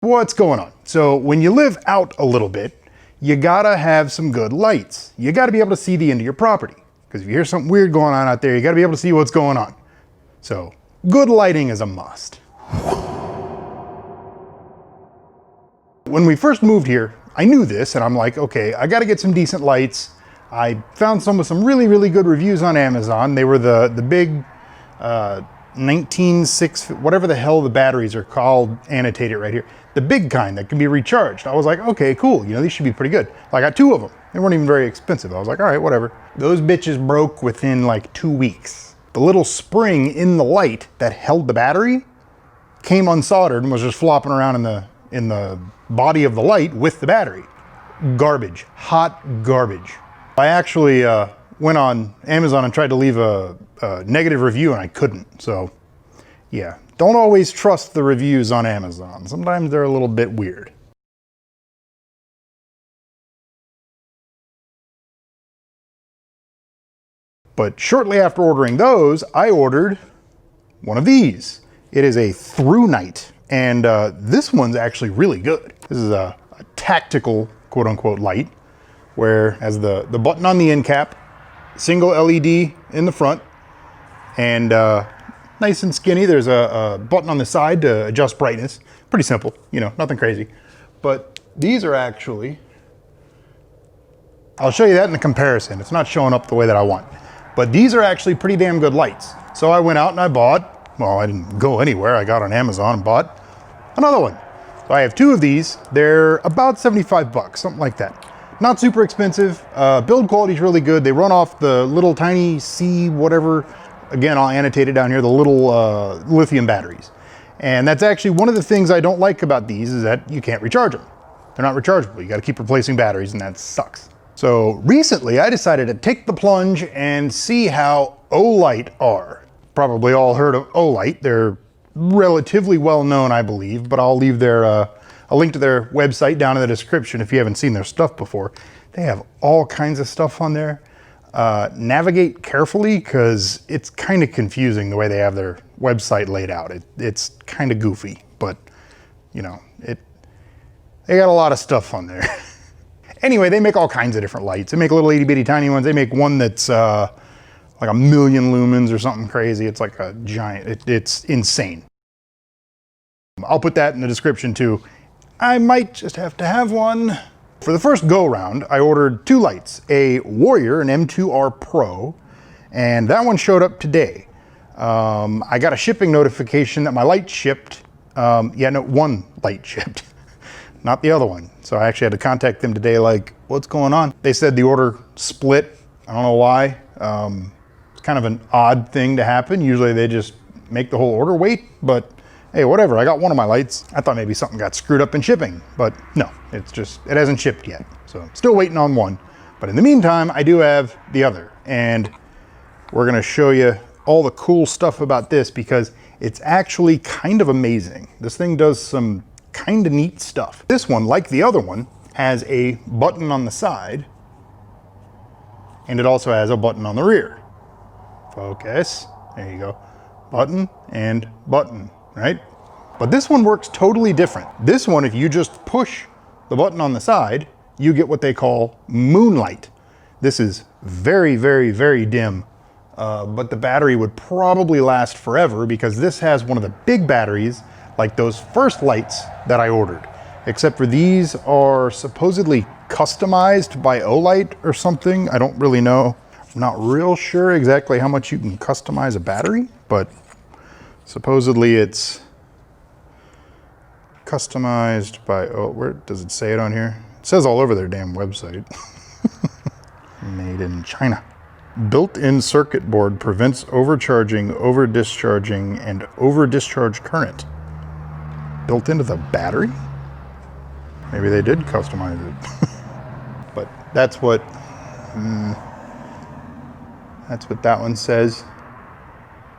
What's going on? So when you live out a little bit, you gotta have some good lights. You gotta be able to see the end of your property. Because if you hear something weird going on out there, you gotta be able to see what's going on. So good lighting is a must. When we first moved here, I knew this and I'm like, okay, I gotta get some decent lights. I found some with some really good reviews on Amazon. They were the big 19.6, whatever the hell the batteries are called, annotated right here. The big kind that can be recharged. I was like, okay, cool. You know, these should be pretty good. I got 2 of them. They weren't even very expensive. I was like, all right, whatever. Those bitches broke within like 2 weeks. The little spring in the light that held the battery came unsoldered and was just flopping around in the body of the light with the battery. Garbage, hot garbage. I actually went on Amazon and tried to leave a negative review and I couldn't. So yeah, don't always trust the reviews on Amazon. Sometimes they're a little bit weird. But shortly after ordering those, I ordered one of these. It is a ThruNite, and this one's actually really good. This is a tactical, quote unquote, light, where has the button on the end cap, single LED in the front, and nice and skinny. There's a button on the side to adjust brightness. Pretty simple, you know, nothing crazy. But these are actually, I'll show you that in the comparison. It's not showing up the way that I want. But these are actually pretty damn good lights. So I went out and I bought, well, I didn't go anywhere. I got on Amazon and bought another one. So I have 2 of these. They're about 75 bucks, something like that. Not super expensive. Build quality is really good. They run off the little tiny C whatever. Again, I'll annotate it down here, the little lithium batteries. And that's actually one of the things I don't like about these is that you can't recharge them. They're not rechargeable. You got to keep replacing batteries and that sucks. So recently I decided to take the plunge and see how Olight are. Probably all heard of Olight. They're relatively well known, I believe, but I'll leave their a link to their website down in the description if you haven't seen their stuff before. They have all kinds of stuff on there. Navigate carefully because it's kind of confusing the way they have their website laid out. It's kind of goofy, but you know, they got a lot of stuff on there. Anyway, they make all kinds of different lights. They make little itty bitty tiny ones. They make one that's like 1,000,000 lumens or something crazy. It's like a giant, it's insane. I'll put that in the description too. I might just have to have one. For the first go round, I ordered 2 lights, a Warrior, an M2R Pro, and that one showed up today. I got a shipping notification that my light shipped. One light shipped, not the other one. So I actually had to contact them today, like, what's going on? They said the order split. I don't know why. It's kind of an odd thing to happen. Usually they just make the whole order wait, but hey, whatever, I got one of my lights. I thought maybe something got screwed up in shipping, but no, it hasn't shipped yet. So still waiting on one. But in the meantime, I do have the other, and we're gonna show you all the cool stuff about this because it's actually kind of amazing. This thing does some kind of neat stuff. This one, like the other one, has a button on the side, and it also has a button on the rear. Focus, there you go. Button and button. Right? But this one works totally different. This one, if you just push the button on the side, you get what they call Moonlight. This is very dim, but the battery would probably last forever because this has one of the big batteries like those first lights that I ordered. Except for these are supposedly customized by Olight or something. I don't really know. I'm not real sure exactly how much you can customize a battery, but supposedly it's customized by, oh, where does it say it on here? It says all over their damn website. Made in China. Built-in circuit board prevents overcharging, over-discharging, and over-discharge current. Built into the battery? Maybe they did customize it. But that's what that one says.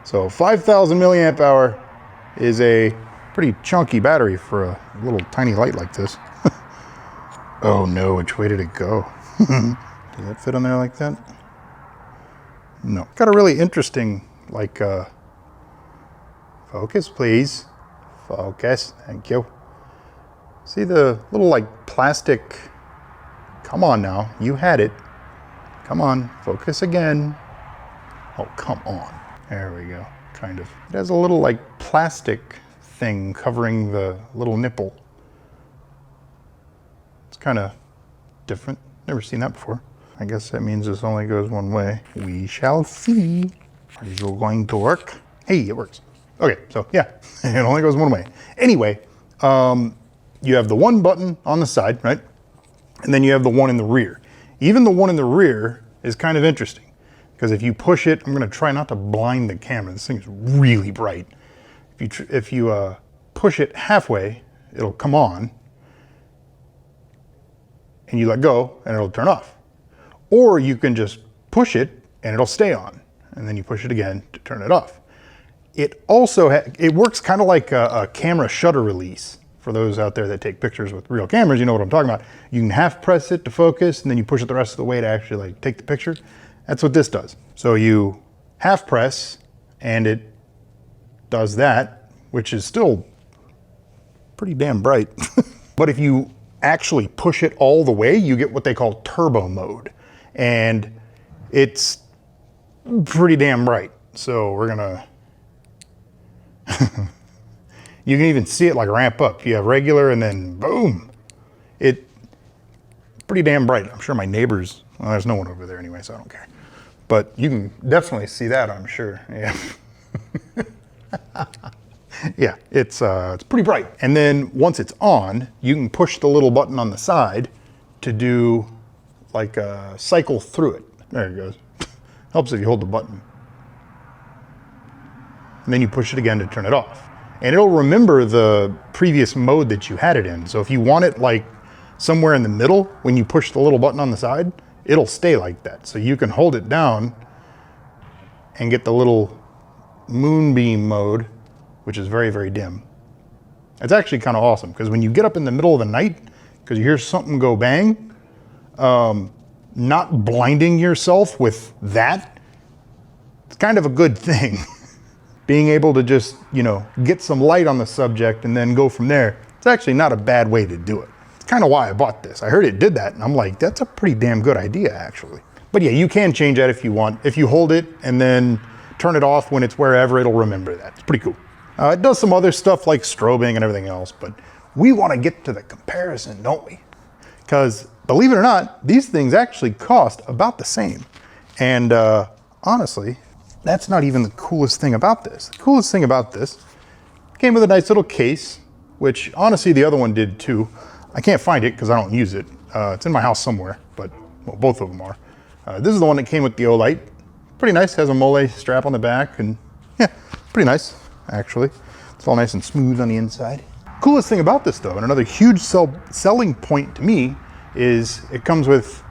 So 5,000 milliamp hour is a pretty chunky battery for a little tiny light like this. Oh no, which way did it go? Does that fit on there like that? No. Got a really interesting, like, focus please. Focus, thank you. See the little like plastic, come on now, you had it. Come on, focus again. Oh, come on. There we go, kind of. It has a little like plastic thing covering the little nipple. It's kind of different. Never seen that before. I guess that means this only goes one way. We shall see. Are these all going to work? Hey, it works. Okay, so yeah, it only goes one way. Anyway, you have the one button on the side, right? And then you have the one in the rear. Even the one in the rear is kind of interesting because if you push it, I'm gonna try not to blind the camera. This thing is really bright. If you push it halfway, it'll come on and you let go and it'll turn off. Or you can just push it and it'll stay on. And then you push it again to turn it off. It also, it works kind of like a camera shutter release. For those out there that take pictures with real cameras, you know what I'm talking about. You can half press it to focus and then you push it the rest of the way to actually like take the picture. That's what this does. So you half press and it does that, which is still pretty damn bright. But if you actually push it all the way, you get what they call turbo mode. And it's pretty damn bright. So we're gonna, you can even see it like ramp up. You have regular and then boom. It's pretty damn bright. I'm sure my neighbors, well, there's no one over there anyway, so I don't care. But you can definitely see that, I'm sure. Yeah. Yeah, it's pretty bright. And then once it's on, you can push the little button on the side to do like a cycle through it. There it goes. Helps if you hold the button. And then you push it again to turn it off. And it'll remember the previous mode that you had it in. So if you want it like somewhere in the middle, when you push the little button on the side, it'll stay like that. So you can hold it down and get the little moonbeam mode, which is very, very dim. It's actually kind of awesome because when you get up in the middle of the night, because you hear something go bang, not blinding yourself with that, it's kind of a good thing. Being able to just, you know, get some light on the subject and then go from there, it's actually not a bad way to do it. It's kind of why I bought this. I heard it did that and I'm like, that's a pretty damn good idea actually. But yeah, you can change that if you want. If you hold it and then turn it off when it's wherever, it'll remember that. It's pretty cool. It does some other stuff like strobing and everything else, but we want to get to the comparison, don't we? Because believe it or not, these things actually cost about the same. And honestly, that's not even the coolest thing about this. The coolest thing about this came with a nice little case, which honestly the other one did too. I can't find it because I don't use it. It's in my house somewhere, but well, both of them are. This is the one that came with the Olight. Pretty nice, has a mole strap on the back and yeah, pretty nice actually. It's all nice and smooth on the inside. Coolest thing about this though, and another huge selling point to me, is it comes with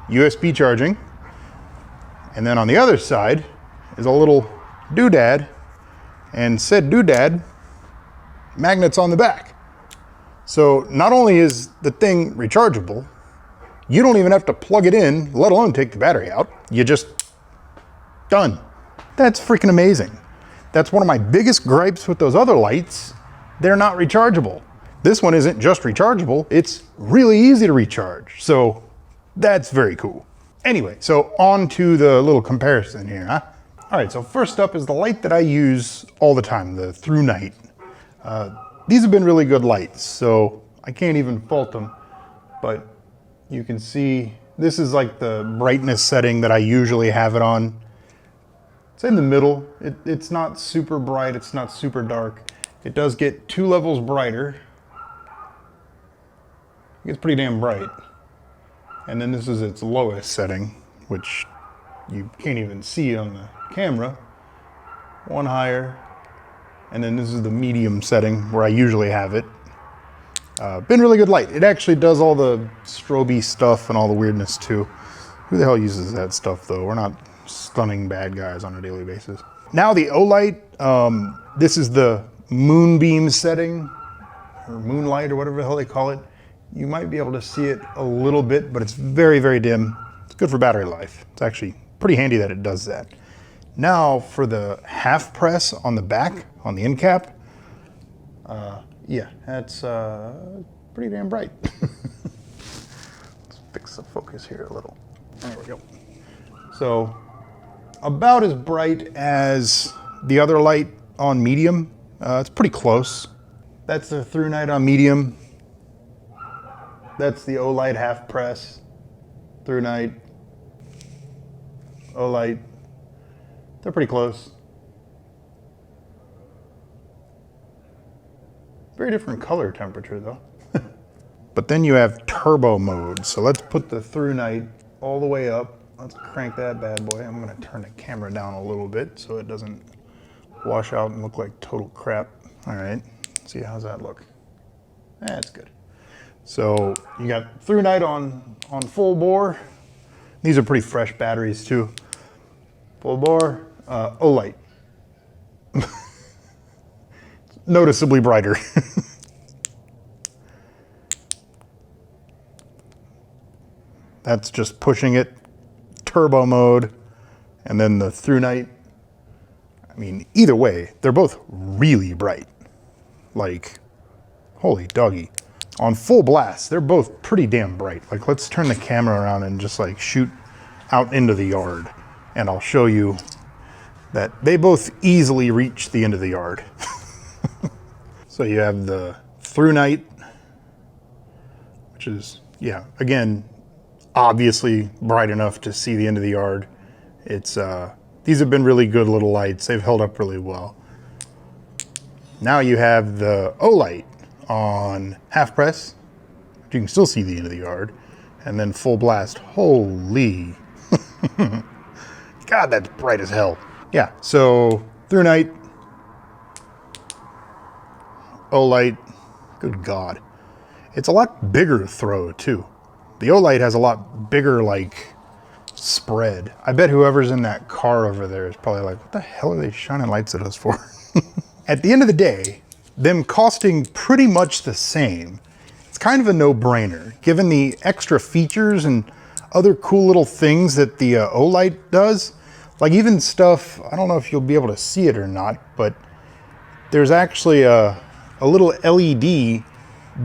USB charging. And then on the other side is a little doodad, and said doodad magnets on the back. So not only is the thing rechargeable, you don't even have to plug it in, let alone take the battery out. You just, done. That's freaking amazing. That's one of my biggest gripes with those other lights. They're not rechargeable. This one isn't just rechargeable, it's really easy to recharge. So that's very cool. Anyway, so on to the little comparison here, huh? All right, so first up is the light that I use all the time, the ThruNite. These have been really good lights, so I can't even fault them, but you can see this is like the brightness setting that I usually have it on. It's in the middle. It's not super bright, it's not super dark. It does get 2 levels brighter. It gets pretty damn bright. And then this is its lowest setting, which you can't even see on the camera. 1 higher. And then this is the medium setting where I usually have it. Been really good light. It actually does all the strobe stuff and all the weirdness too. Who the hell uses that stuff though? We're not stunning bad guys on a daily basis. Now the Olight, this is the moonbeam setting, or Moonlight or whatever the hell they call it. You might be able to see it a little bit, but it's very, very dim. It's good for battery life. It's actually pretty handy that it does that. Now for the half press on the back, on the end cap, yeah, that's pretty damn bright. Let's fix the focus here a little. There we go. So about as bright as the other light on medium. It's pretty close. That's the ThruNite on medium. That's the Olight half press. ThruNite, Olight. They're pretty close. Very different color temperature though. But then you have turbo mode. So let's put the ThruNite all the way up. Let's crank that bad boy. I'm gonna turn the camera down a little bit so it doesn't wash out and look like total crap. All right, see how's that look? That's good. So you got ThruNite on full bore. These are pretty fresh batteries too. Full bore, Olight. Noticeably brighter. That's just pushing it. Turbo mode, and then the ThruNite. I mean, either way, they're both really bright. Like, holy doggy. On full blast, they're both pretty damn bright. Like, let's turn the camera around and just like shoot out into the yard, and I'll show you that they both easily reach the end of the yard. So you have the ThruNite, which is, yeah, again, obviously bright enough to see the end of the yard. It's these have been really good little lights. They've held up really well. Now you have the Olight on half press. You can still see the end of the yard. And then full blast. Holy. God, that's bright as hell. Yeah, so ThruNite, Olight, good God. It's a lot bigger throw too. The Olight has a lot bigger like spread. I bet whoever's in that car over there is probably like, what the hell are they shining lights at us for? At the end of the day, them costing pretty much the same, it's kind of a no-brainer given the extra features and other cool little things that the Olight does. Like even stuff, I don't know if you'll be able to see it or not, but there's actually a little LED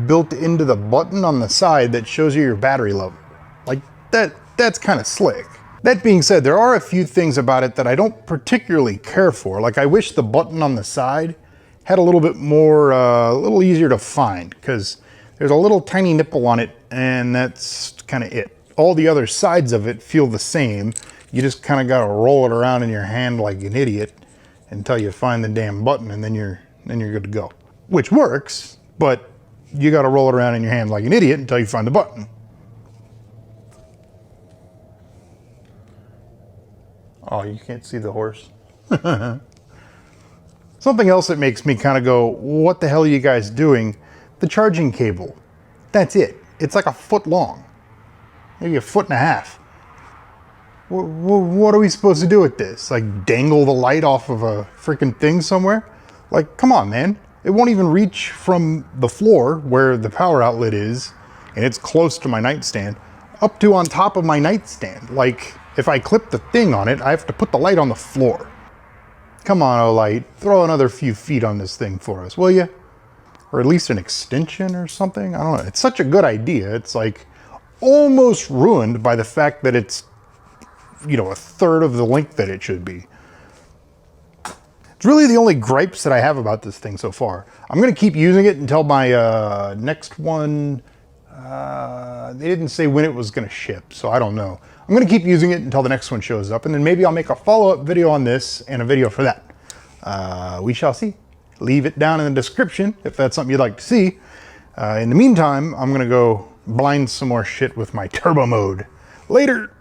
built into the button on the side that shows you your battery level. Like that's kind of slick. That being said, there are a few things about it that I don't particularly care for. Like I wish the button on the side had a little bit more, a little easier to find, because there's a little tiny nipple on it and that's kind of it. All the other sides of it feel the same. You just kind of got to roll it around in your hand like an idiot until you find the damn button, and then you're good to go. Which works, but you got to roll it around in your hand like an idiot until you find the button. Oh, you can't see the horse. Something else that makes me kind of go, what the hell are you guys doing? The charging cable. That's it. It's like a foot long, maybe a foot and a half. What are we supposed to do with this? Like dangle the light off of a freaking thing somewhere? Like, come on, man. It won't even reach from the floor where the power outlet is, and it's close to my nightstand, up to on top of my nightstand. Like, if I clip the thing on it, I have to put the light on the floor. Come on, Olight, throw another few feet on this thing for us, will you? Or at least an extension or something? I don't know. It's such a good idea. It's like almost ruined by the fact that it's, you know, a third of the length that it should be. It's really the only gripes that I have about this thing so far. I'm going to keep using it until my next one. They didn't say when it was going to ship, so I don't know. I'm going to keep using it until the next one shows up, and then maybe I'll make a follow-up video on this and a video for that. We shall see. Leave it down in the description if that's something you'd like to see. In the meantime, I'm going to go blind some more shit with my turbo mode. Later!